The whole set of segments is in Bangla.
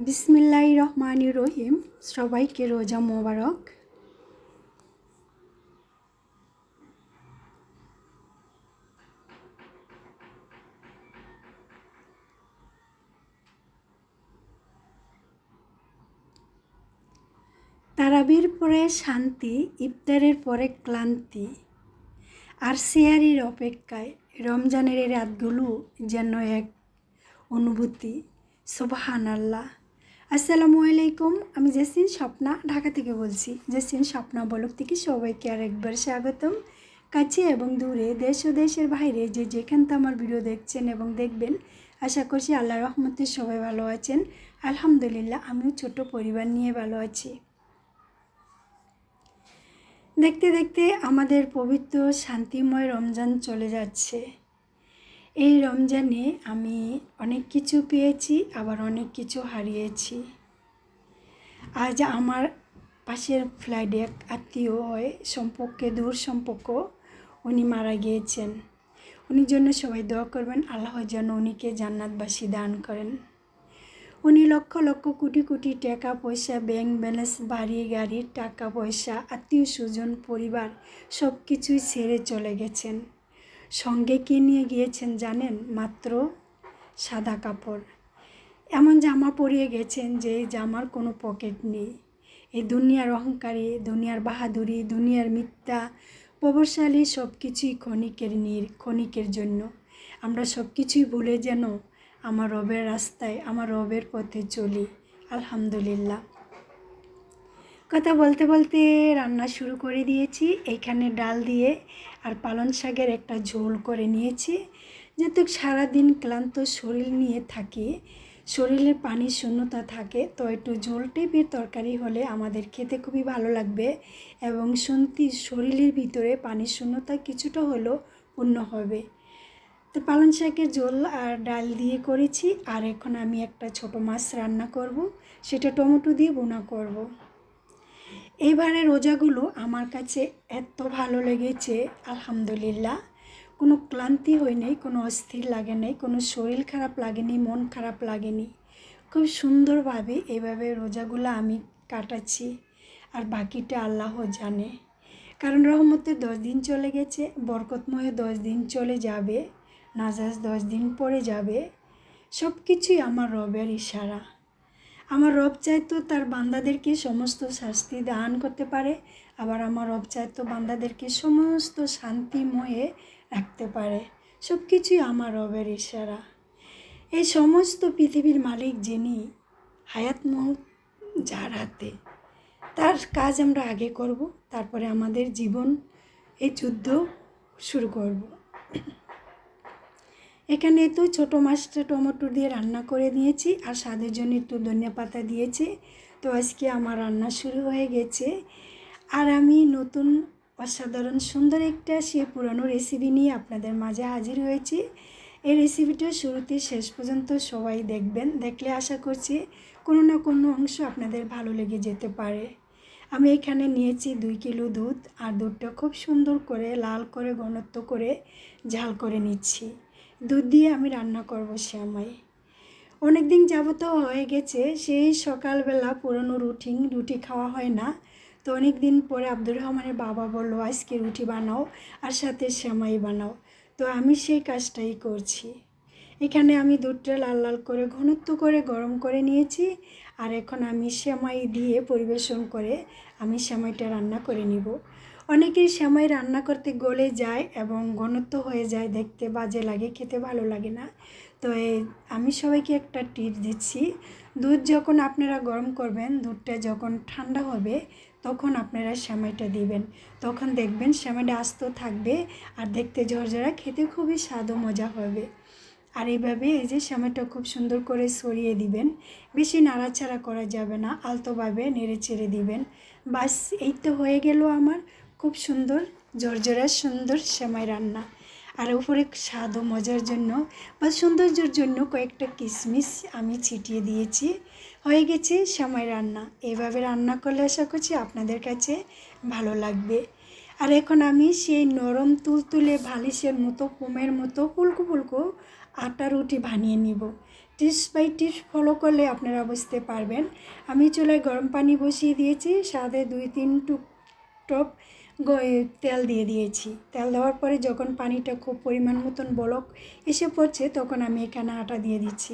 বিসমিল্লাহির রহমানির রহিম। সবাইকে রোজা মোবারক। তারাবির পরে শান্তি, ইফতারের পরে ক্লান্তি, আর সেহারির অপেক্ষায় রমজানের এই রাতগুলো যেন এক অনুভূতি। সুবহানাল্লাহ। আসসালামু আলাইকুম। আমি জেসিন স্বপ্না, ঢাকা থেকে বলছি। জেসিন স্বপ্না ব্লগ থেকে সবাইকে আরেকবার স্বাগতম। কাছে এবং দূরে, দেশ ও দেশের বাইরে যে যেখান থেকে আমার ভিডিও দেখছেন এবং দেখবেন, আশা করছি আল্লাহর রহমতে সবাই ভালো আছেন। আলহামদুলিল্লাহ, আমিও ছোট পরিবার নিয়ে ভালো আছি। দেখতে দেখতে আমাদের পবিত্র শান্তিময় রমজান চলে যাচ্ছে। এই রমজানে আমি অনেক কিছু পেয়েছি, আবার অনেক কিছু হারিয়েছি। আজ আমার পাশের ফ্ল্যাটে এক আত্মীয় হয়, সম্পর্কে দূর সম্পর্ক, উনি মারা গিয়েছেন। উনির জন্য সবাই দোয়া করবেন, আল্লাহ যেন উনিকে জান্নাতবাসী দান করেন। উনি লক্ষ লক্ষ কোটি কোটি টাকা পয়সা, ব্যাংক ব্যালেন্স, বাড়ি গাড়ি, টাকা পয়সা, আত্মীয় স্বজন, পরিবার সব কিছুই ছেড়ে চলে গেছেন। সঙ্গে কী নিয়ে গিয়েছেন জানেন? মাত্র সাদা কাপড়। এমন জামা পরিয়ে গেছেন যে জামার কোনো পকেট নেই। এই দুনিয়ার অহংকারী, দুনিয়ার বাহাদুরি, দুনিয়ার মিথ্যা, প্রভাবশালী সব কিছুই ক্ষণিকের জন্য। আমরা সব কিছুই ভুলে যেন আমার রবের রাস্তায়, আমার রবের পথে চলি। আলহামদুলিল্লাহ। কথা বলতে বলতে রান্না শুরু করে দিয়েছি। এইখানে ডাল দিয়ে আর পালং শাকের একটা ঝোল করে নিয়েছি। যেহেতু সারাদিন ক্লান্ত শরীর নিয়ে থাকি, শরীরে পানির শূন্যতা থাকে, তো একটু ঝোল টাইপের তরকারি হলে আমাদের খেতে খুবই ভালো লাগবে এবং শরীরের ভিতরে পানির শূন্যতা কিছুটা হলেও পূর্ণ হবে। তো পালং শাকের ঝোল আর ডাল দিয়ে করেছি। আর এখন আমি একটা ছোট মাছ রান্না করব, সেটা টমেটো দিয়ে বোনা করব। এইবারে রোজাগুলো আমার কাছে এত ভালো লেগেছে, আলহামদুলিল্লাহ। কোনো ক্লান্তি হয়নি, কোনো অস্থির লাগে নাই, কোনো শরীর খারাপ লাগেনি, মন খারাপ লাগেনি। খুব সুন্দরভাবে এইভাবে রোজাগুলো আমি কাটাচ্ছি। আর বাকিটা আল্লাহ জানে, কারণ রহমতে 10 দিন চলে গেছে, বরকতময় 10 দিন চলে যাবে, নাজাজ 10 দিন পরে যাবে। সব কিছুই আমার রবের ইশারা। আমার রব চাইতো তার বান্দাদেরকে সমস্ত শাস্তি দান করতে পারে, আবার আমার রব চাইতো বান্দাদেরকে সমস্ত শান্তিময়ে রাখতে পারে। সব কিছুই আমার রবের ইশারা। এই সমস্ত পৃথিবীর মালিক যিনি, হায়াত মৌত যার হাতে, তার কাজ আমরা আগে করব, তারপরে আমাদের জীবন এই যুদ্ধ শুরু করব। এখানে তো ছোটো মাছটা টমেটো দিয়ে রান্না করে নিয়েছি, আর স্বাদের জন্য একটু ধনিয়া পাতা দিয়েছি। তো আজকে আমার রান্না শুরু হয়ে গেছে। আর আমি নতুন অসাধারণ সুন্দর একটা সে পুরানো রেসিপি নিয়ে আপনাদের মাঝে হাজির হয়েছি। এই রেসিপিটা শুরুতে শেষ পর্যন্ত সবাই দেখবেন, দেখলে আশা করছি কোনো না কোনো অংশ আপনাদের ভালো লেগে যেতে পারে। আমি এখানে নিয়েছি 2 কিলো দুধ, আর দুধটা খুব সুন্দর করে লাল করে ঘনত্ব করে ঝাল করে নিচ্ছি। দুধ দিয়ে আমি রান্না করব সেমাই। অনেক দিন যাবত হয়ে গেছে, সেই সকালবেলা পুরনো রুটি খাওয়া হয় না। তো অনেক দিন পরে আব্দুর রহমানের বাবা বললো আজকে রুটি বানাও আর সাথে সেমাই বানাও। তো আমি সেই কাজটাই করছি। এখানে আমি দুধটা লাল লাল করে ঘনত্ব করে গরম করে নিয়েছি। আর এখন আমি সেমাই দিয়ে পরিবেশন করে আমি সেমাইটা রান্না করে নিব। অনেকেই সেমাই রান্না করতে গলে যায় এবং ঘনত্ব হয়ে যায়, দেখতে বাজে লাগে, খেতে ভালো লাগে না। তো আমি সবাইকে একটা টিপস দিচ্ছি, দুধ যখন আপনারা গরম করবেন, দুধটা যখন ঠান্ডা হবে তখন আপনারা সেমাইটা দিবেন। তখন দেখবেন সেমাইটা আস্ত থাকবে আর দেখতে ঝরঝরা, খেতে খুবই স্বাদ ও মজা হবে। আর এইভাবে এই যে সেমাইটা খুব সুন্দর করে ছড়িয়ে দিবেন, বেশি নাড়াচাড়া করা যাবে না, আলতোভাবে নেড়ে চেড়ে দিবেন। বাস, এই তো হয়ে গেল আমার খুব সুন্দর ঝরঝরা সুন্দর সেমাই রান্না। আর উপরে স্বাদ ও মজার জন্য বা সৌন্দর্যের জন্য কয়েকটা কিশমিশ আমি ছিটিয়ে দিয়েছি। হয়ে গেছে সেমাই রান্না। এইভাবে রান্না করলে আশা করছি আপনাদের কাছে ভালো লাগবে। আর এখন আমি সেই নরম তুলতুলে বালিশের মতো, পোমের মতো ফুলকো ফুলকো আটা রুটি বানিয়ে নিব। টিপস বাই টিপস ফলো করলে আপনারা বুঝতে পারবেন। আমি চুলায় গরম পানি বসিয়ে দিয়েছি, সাথে 2-3 টপ তেল দিয়ে দিয়েছি। তেল দেওয়ার পরে যখন পানিটা খুব পরিমাণ মতন বলক এসে পড়ছে, তখন আমি এখানে আটা দিয়ে দিচ্ছি।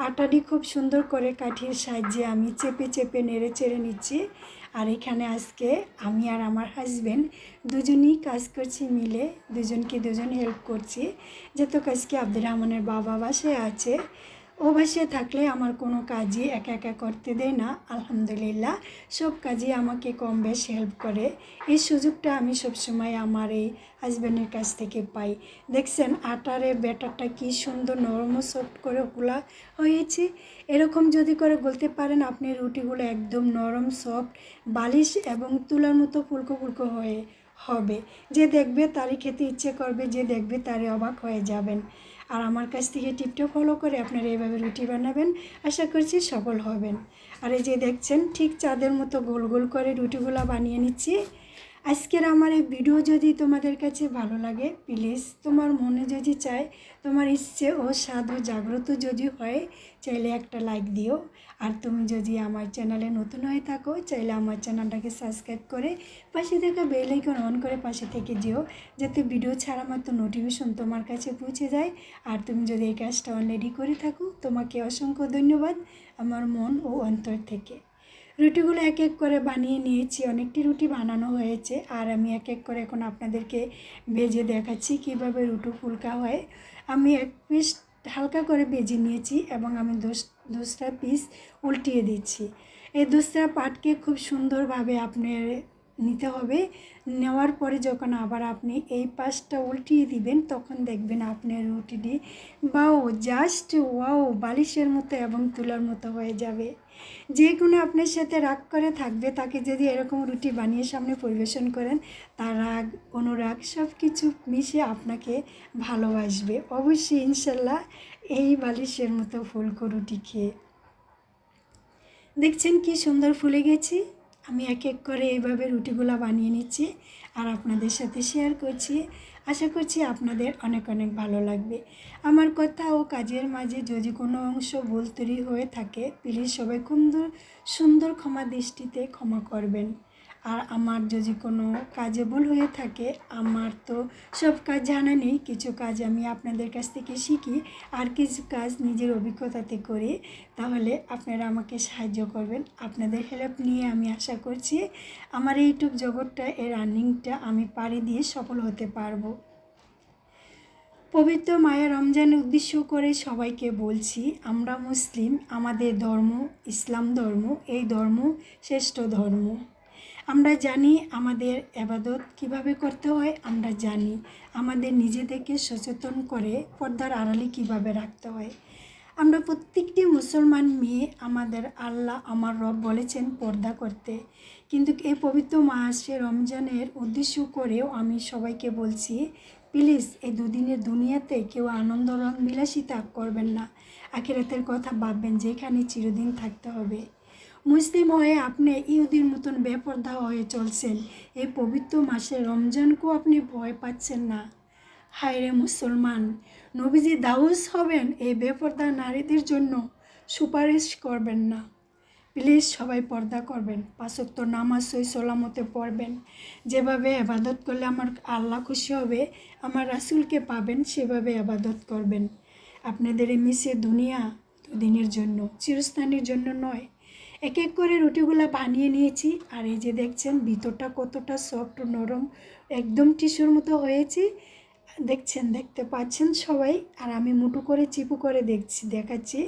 আটাটি খুব সুন্দর করে কাঠির সাহায্যে আমি চেপে চেপে নেড়ে চেড়ে নিচ্ছি। আর এখানে আজকে আমি আর আমার হাজব্যান্ড দুজনেই কাজ করছি মিলে, দুজনকে দুজন হেল্প করছি। যেহেতু আজকে আব্দুর রহমানের বাবা বাসায় আছে, ও বাসায় থাকলে আমার কোনো কাজই একা একা করতে দেয় না। আলহামদুলিল্লাহ সব কাজই আমাকে কম বেশ হেল্প করে। এই সুযোগটা আমি সবসময় আমার এই হাজব্যান্ডের কাছ থেকে পাই। দেখছেন আটারে ব্যাটারটা কি সুন্দর নরম ও সফট করে গুলা হয়েছে। এরকম যদি করে গলতে পারেন, আপনি রুটিগুলো একদম নরম সফট বালিশ এবং তুলার মতো ফুলকো ফুলকো হয়ে হবে। যে দেখবে তারই খেতে ইচ্ছে করবে, যে দেখবে তারই অবাক হয়ে যাবেন। আর আমার কাছ থেকে টিপটা ফলো করে আপনারা এইভাবে রুটি বানাবেন, আশা করছি সফল হবেন। আর এই যে দেখছেন ঠিক চাঁদের মতো গোল গোল করে রুটিগুলো বানিয়ে নিচ্ছি। আজকের আমার এই ভিডিও যদি তোমাদের কাছে ভালো লাগে, প্লিজ তোমার মনে যদি চায়, তোমার ইচ্ছে ও স্বাদ ও জাগ্রত যদি হয়, চাইলে একটা লাইক দিও। আর তুমি যদি আমার চ্যানেলে নতুন হয়ে থাকো, চাইলে আমার চ্যানেলটাকে সাবস্ক্রাইব করে পাশে থাকা বেল আইকন অন করে পাশে থেকে যেও, যাতে ভিডিও ছাড়া মাত্র নোটিফিকেশন তোমার কাছে পৌঁছে যায়। আর তুমি যদি এই কাজটা অলরেডি করে থাকো, তোমাকে অসংখ্য ধন্যবাদ আমার মন ও অন্তর থেকে। রুটিগুলো এক এক করে বানিয়ে নিয়েছি, অনেকটি রুটি বানানো হয়েছে। আর আমি এক এক করে এখন আপনাদেরকে ভেজে দেখাচ্ছি কীভাবে রুটি ফুলকা হয়। আমি এক পিস হালকা করে ভেজে নিয়েছি এবং আমি দোসরা পিস উল্টিয়ে দিচ্ছি। এই দোসরা পাটকে খুব সুন্দরভাবে আপনার নিতে হবে। নেওয়ার পরে যখন আবার আপনি এই পাশটা উল্টিয়ে দিবেন, তখন দেখবেন আপনার রুটিটি জাস্ট ওয়াও বালিশের মতো এবং তুলার মতো হয়ে যাবে। যে কোনো আপনার সাথে রাগ করে থাকবে, তাকে যদি এরকম রুটি বানিয়ে সামনে পরিবেশন করেন, তার রাগ অনুরাগ সব কিছু মিশে আপনাকে ভালোবাসবে অবশ্যই ইনশাল্লাহ। এই বালিশের মতো ফুলকো রুটি খেয়ে দেখছেন কি সুন্দর ফুলে গেছি। আমি এক এক করে এইভাবে রুটিগুলো বানিয়ে নিচ্ছি আর আপনাদের সাথে শেয়ার করছি। আশা করছি আপনাদের অনেক অনেক ভালো লাগবে। আমার কথা ও কাজের মাঝে যদি কোনো অংশ ভুল ত্রুটি হয়ে থাকে, প্লিজ সবাই সুন্দর ক্ষমা দৃষ্টিতে ক্ষমা করবেন। আর আমার যদি কোনো কাজে ভুল হয়ে থাকে, আমার তো সব কাজ জানা নেই, কিছু কাজ আমি আপনাদের কাছ থেকে শিখি আর কিছু কাজ নিজের অভিজ্ঞতাতে করি। তাহলে আপনারা আমাকে সাহায্য করবেন। আপনাদের হেল্প নিয়ে আমি আশা করছি আমার এই ইউটিউব জগৎটা, এই রানিংটা আমি পাড়ি দিয়ে সফল হতে পারবো। পবিত্র মায়া রমজানের উদ্দেশ্য করে সবাইকে বলছি, আমরা মুসলিম, আমাদের ধর্ম ইসলাম ধর্ম, এই ধর্ম শ্রেষ্ঠ ধর্ম। আমরা জানি আমাদের ইবাদত কিভাবে করতে হয়, আমরা জানি আমাদের নিজেদেরকে সচেতন করে পর্দার আড়ালে কিভাবে রাখতে হয়। আমরা প্রত্যেকটি মুসলমান মেয়ে, আমাদের আল্লাহ আমার রব বলেছেন পর্দা করতে। কিন্তু এই পবিত্র মাসে রমজানের উদ্দেশ্য করেও আমি সবাইকে বলছি, প্লিজ এই দুদিনের দুনিয়াতে কেউ আনন্দ রং বিলাসিতা করবেন না। আখিরাতের কথা ভাববেন, যেখানে চিরদিন থাকতে হবে। মুসলিম হয়ে আপনি ইহুদির মতন বেপরদা হয়ে চলছেন, এই পবিত্র মাসে রমজানকেও আপনি ভয় পাচ্ছেন না। হায় রে মুসলমান, নবীজি দাউস হবেন এই বেপরদা নারীদের জন্য, সুপারিশ করবেন না। প্লিজ সবাই পর্দা করবেন, 5 ওয়াক্ত নামাজ সই সালামতে পড়বেন। যেভাবে ইবাদত করলে আমার আল্লাহ খুশি হবে, আমার রাসূলকে পাবেন, সেভাবে ইবাদত করবেন। আপনাদের এই মিশে দুনিয়া দুদিনের জন্য, চিরস্থানের জন্য নয়। এক এক করে রুটিগুলো বানিয়ে নিয়েছি। আর এই যে দেখছেন ভিতরটা কতটা সফট নরম, একদম টিস্যুর মতো হয়েছে। দেখতে পাচ্ছেন সবাই। আর আমি মুঠো করে চিপু করে দেখাচ্ছি,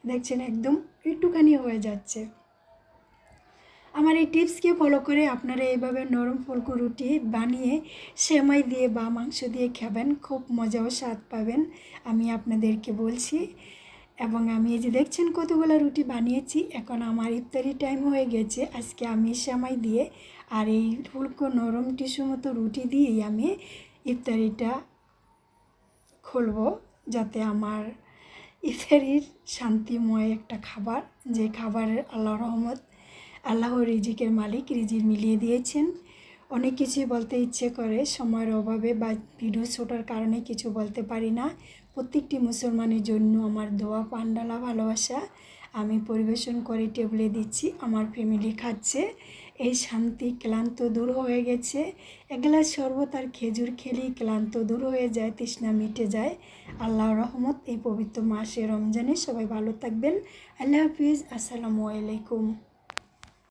দেখছেন একদম একটুখানি হয়ে যাচ্ছে। আমার এই টিপসকে ফলো করে আপনারা এইভাবে নরম ফুলকো রুটি বানিয়ে সেমাই দিয়ে বা মাংস দিয়ে খাবেন, খুব মজা ও স্বাদ পাবেন, আমি আপনাদেরকে বলছি। এবং আমি এই যে দেখছেন কতগুলো রুটি বানিয়েছি। এখন আমার ইফতারি টাইম হয়ে গেছে। আজকে আমি সেমাই দিয়ে আর এই ফুলকো নরম টিস্যু মতো রুটি দিয়েই আমি ইফতারিটা খুলবো, যাতে আমার ইফতারির শান্তিময় একটা খাবার, যে খাবারের আল্লাহর রহমত, আল্লাহর রিজিকের মালিক রিজিক মিলিয়ে দিয়েছেন, অনেক কিছুই বলতে ইচ্ছে করে, সময়ের অভাবে বা ভিডিও ছোটার কারণে কিছু বলতে পারি না। প্রত্যেকটি মুসলমানের জন্য আমার দোয়া, পান্ডালা, ভালোবাসা আমি পরিবেশন করে টেবিলে দিচ্ছি। আমার ফ্যামিলি খাচ্ছে। এই শান্তি, ক্লান্ত দূর হয়ে গেছে। এক গ্লাস শরবত আর খেজুর খেলেই ক্লান্ত দূর হয়ে যায়, তৃষ্ণা মিটে যায়। আল্লাহর রহমত এই পবিত্র মাসে রমজানে সবাই ভালো থাকবেন। আল্লাহ হাফিজ। আসসালামু আলাইকুম।